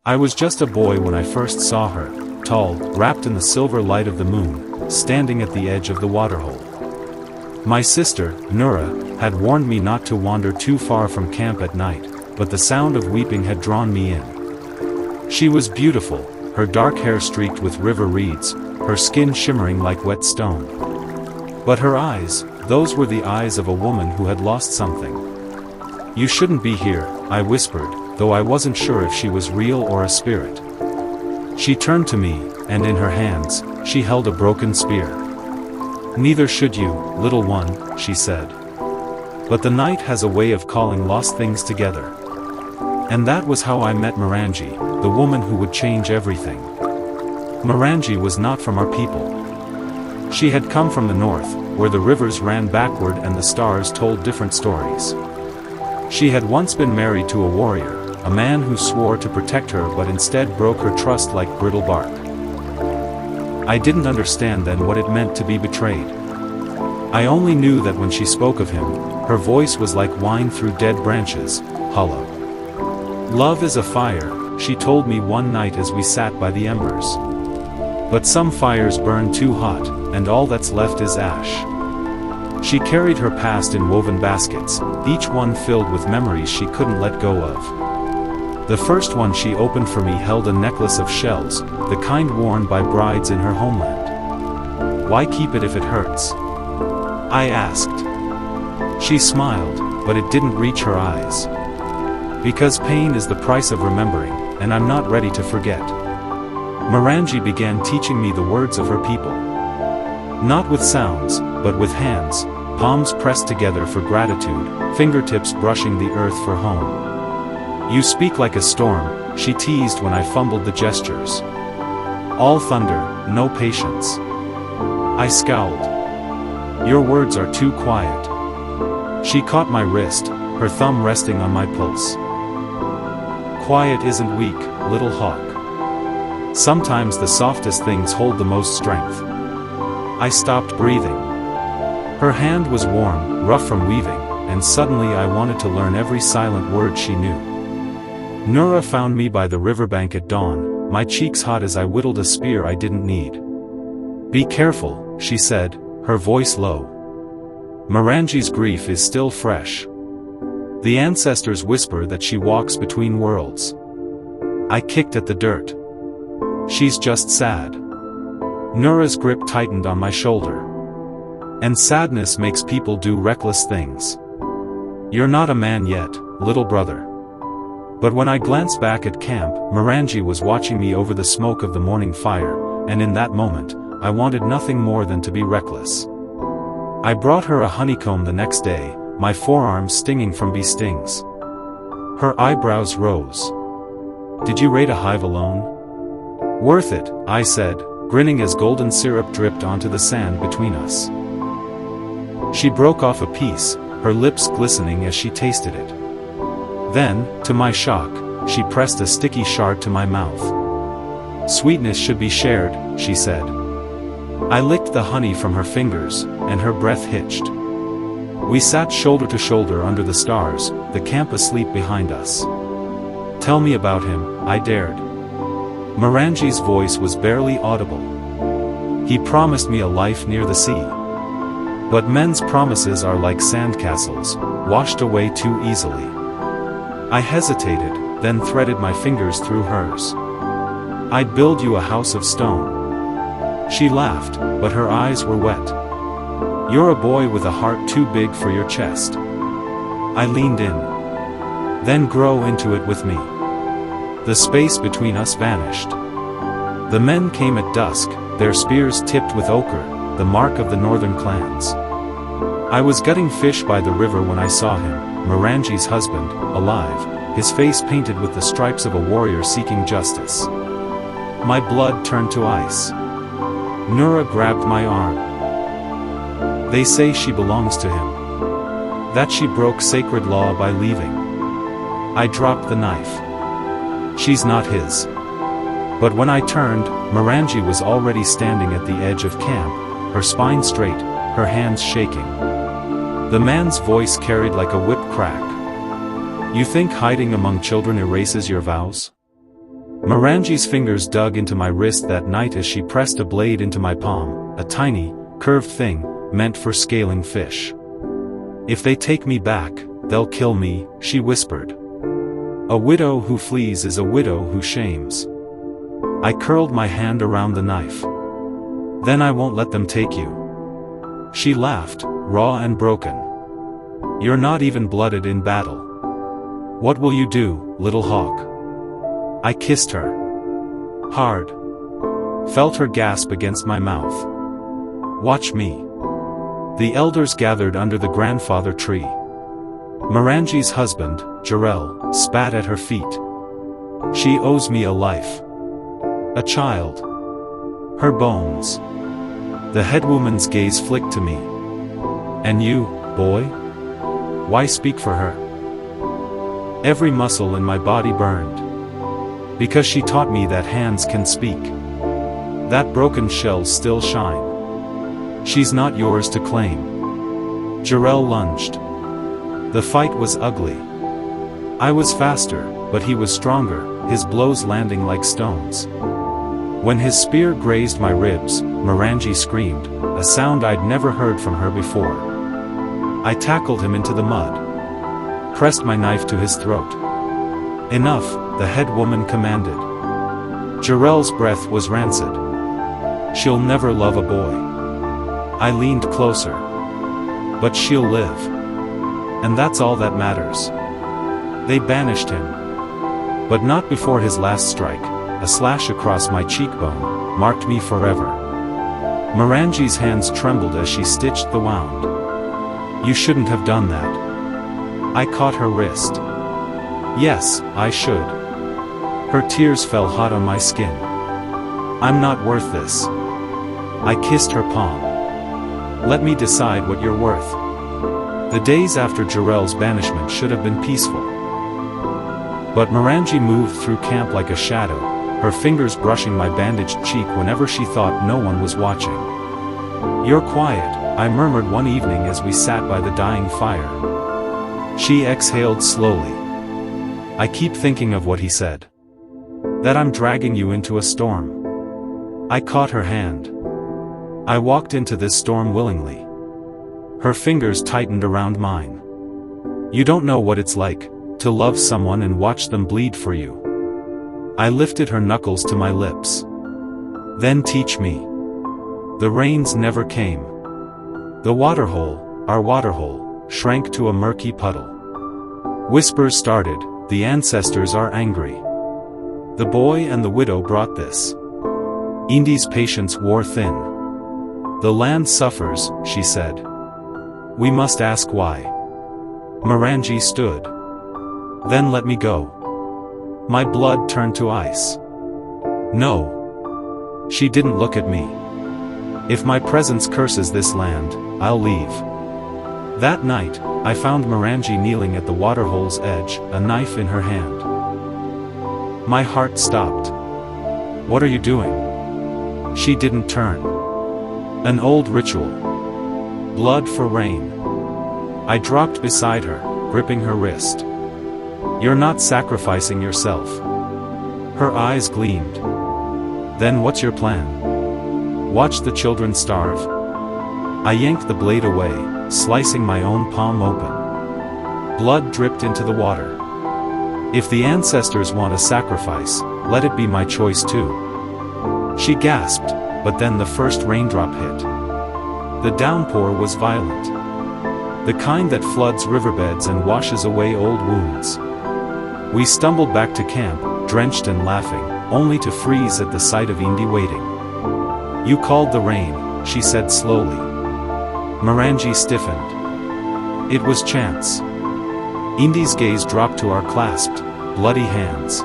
I was just a boy when I first saw her, tall, wrapped in the silver light of the moon, standing at the edge of the waterhole. My sister, Nura, had warned me not to wander too far from camp at night, but the sound of weeping had drawn me in. She was beautiful, her dark hair streaked with river reeds, her skin shimmering like wet stone. But her eyes, those were the eyes of a woman who had lost something. "You shouldn't be here," I whispered, though I wasn't sure if she was real or a spirit. She turned to me, and in her hands, she held a broken spear. "Neither should you, little one," she said. "But the night has a way of calling lost things together." And that was how I met Marrangi, the woman who would change everything. Marrangi was not from our people. She had come from the north, where the rivers ran backward and the stars told different stories. She had once been married to a warrior, a man who swore to protect her but instead broke her trust like brittle bark. I didn't understand then what it meant to be betrayed. I only knew that when she spoke of him, her voice was like wine through dead branches, hollow. "Love is a fire," she told me one night as we sat by the embers. "But some fires burn too hot, and all that's left is ash." She carried her past in woven baskets, each one filled with memories she couldn't let go of. The first one she opened for me held a necklace of shells, the kind worn by brides in her homeland. "Why keep it if it hurts?" I asked. She smiled, but it didn't reach her eyes. "Because pain is the price of remembering, and I'm not ready to forget." Marrangi began teaching me the words of her people. Not with sounds, but with hands, palms pressed together for gratitude, fingertips brushing the earth for home. "You speak like a storm," she teased when I fumbled the gestures. "All thunder, no patience." I scowled. "Your words are too quiet." She caught my wrist, her thumb resting on my pulse. "Quiet isn't weak, little hawk. Sometimes the softest things hold the most strength." I stopped breathing. Her hand was warm, rough from weaving, and suddenly I wanted to learn every silent word she knew. Nura found me by the riverbank at dawn, my cheeks hot as I whittled a spear I didn't need. "Be careful," she said, her voice low. "Marrangi's grief is still fresh. The ancestors whisper that she walks between worlds." I kicked at the dirt. "She's just sad." Nura's grip tightened on my shoulder. "And sadness makes people do reckless things. You're not a man yet, little brother." But when I glanced back at camp, Marrangi was watching me over the smoke of the morning fire, and in that moment, I wanted nothing more than to be reckless. I brought her a honeycomb the next day, my forearms stinging from bee stings. Her eyebrows rose. "Did you raid a hive alone?" "Worth it," I said, grinning as golden syrup dripped onto the sand between us. She broke off a piece, her lips glistening as she tasted it. Then, to my shock, she pressed a sticky shard to my mouth. "Sweetness should be shared," she said. I licked the honey from her fingers, and her breath hitched. We sat shoulder to shoulder under the stars, the camp asleep behind us. "Tell me about him," I dared. Marrangi's voice was barely audible. "He promised me a life near the sea. But men's promises are like sandcastles, washed away too easily." I hesitated, then threaded my fingers through hers. "I'd build you a house of stone." She laughed, but her eyes were wet. "You're a boy with a heart too big for your chest." I leaned in. "Then grow into it with me." The space between us vanished. The men came at dusk, their spears tipped with ochre, the mark of the northern clans. I was gutting fish by the river when I saw him, Marrangi's husband, alive, his face painted with the stripes of a warrior seeking justice. My blood turned to ice. Nura grabbed my arm. "They say she belongs to him. That she broke sacred law by leaving." I dropped the knife. "She's not his." But when I turned, Marrangi was already standing at the edge of camp, her spine straight, her hands shaking. The man's voice carried like a whip crack. "You think hiding among children erases your vows?" Marrangi's fingers dug into my wrist that night as she pressed a blade into my palm, a tiny, curved thing, meant for scaling fish. "If they take me back, they'll kill me," she whispered. "A widow who flees is a widow who shames." I curled my hand around the knife. "Then I won't let them take you." She laughed, raw and broken. "You're not even blooded in battle. What will you do, little hawk?" I kissed her. Hard. Felt her gasp against my mouth. "Watch me." The elders gathered under the grandfather tree. Marrangi's husband, Jarrell, spat at her feet. "She owes me a life. A child. Her bones." The headwoman's gaze flicked to me. "And you, boy? Why speak for her?" Every muscle in my body burned. "Because she taught me that hands can speak. That broken shells still shine. She's not yours to claim." Jarrell lunged. The fight was ugly. I was faster, but he was stronger, his blows landing like stones. When his spear grazed my ribs, Marrangi screamed, a sound I'd never heard from her before. I tackled him into the mud. Pressed my knife to his throat. "Enough," the head woman commanded. Jarrell's breath was rancid. "She'll never love a boy." I leaned closer. "But she'll live. And that's all that matters." They banished him. But not before his last strike. A slash across my cheekbone marked me forever. Marrangi's hands trembled as she stitched the wound. "You shouldn't have done that." I caught her wrist. "Yes, I should." Her tears fell hot on my skin. "I'm not worth this." I kissed her palm. "Let me decide what you're worth." The days after Jarrell's banishment should have been peaceful. But Marrangi moved through camp like a shadow, her fingers brushing my bandaged cheek whenever she thought no one was watching. "You're quiet," I murmured one evening as we sat by the dying fire. She exhaled slowly. "I keep thinking of what he said. That I'm dragging you into a storm." I caught her hand. "I walked into this storm willingly." Her fingers tightened around mine. "You don't know what it's like, to love someone and watch them bleed for you." I lifted her knuckles to my lips. "Then teach me." The rains never came. The waterhole, our waterhole, shrank to a murky puddle. Whispers started, "The ancestors are angry." The boy and the widow brought this. Indy's patience wore thin. "The land suffers," she said. "We must ask why." Marrangi stood. "Then let me go." My blood turned to ice. "No." She didn't look at me. "If my presence curses this land, I'll leave." That night, I found Marrangi kneeling at the waterhole's edge, a knife in her hand. My heart stopped. "What are you doing?" She didn't turn. "An old ritual. Blood for rain." I dropped beside her, gripping her wrist. "You're not sacrificing yourself." Her eyes gleamed. "Then what's your plan? Watch the children starve?" I yanked the blade away, slicing my own palm open. Blood dripped into the water. "If the ancestors want a sacrifice, let it be my choice too." She gasped, but then the first raindrop hit. The downpour was violent. The kind that floods riverbeds and washes away old wounds. We stumbled back to camp, drenched and laughing, only to freeze at the sight of Indy waiting. "You called the rain," she said slowly. Marrangi stiffened. It was chance. Indy's gaze dropped to our clasped, bloody hands.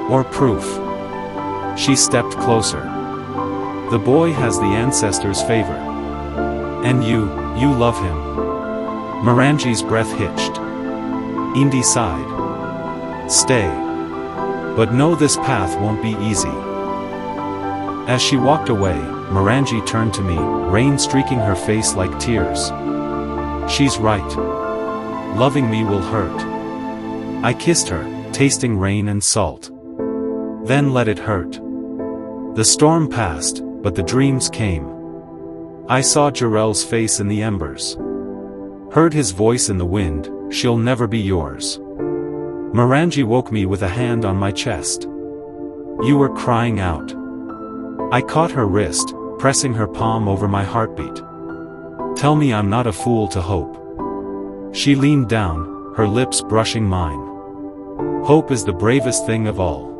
"Or proof." She stepped closer. "The boy has the ancestors' favor. And you love him." Marrangi's breath hitched. Indy sighed. "Stay. But know this path won't be easy." As she walked away, Marrangi turned to me, rain streaking her face like tears. "She's right. Loving me will hurt." I kissed her, tasting rain and salt. Then let it hurt. The storm passed, but the dreams came. I saw Jarrell's face in the embers. Heard his voice in the wind, "She'll never be yours." Marrangi woke me with a hand on my chest. "You were crying out." I caught her wrist, pressing her palm over my heartbeat. "Tell me I'm not a fool to hope." She leaned down, her lips brushing mine. "Hope is the bravest thing of all."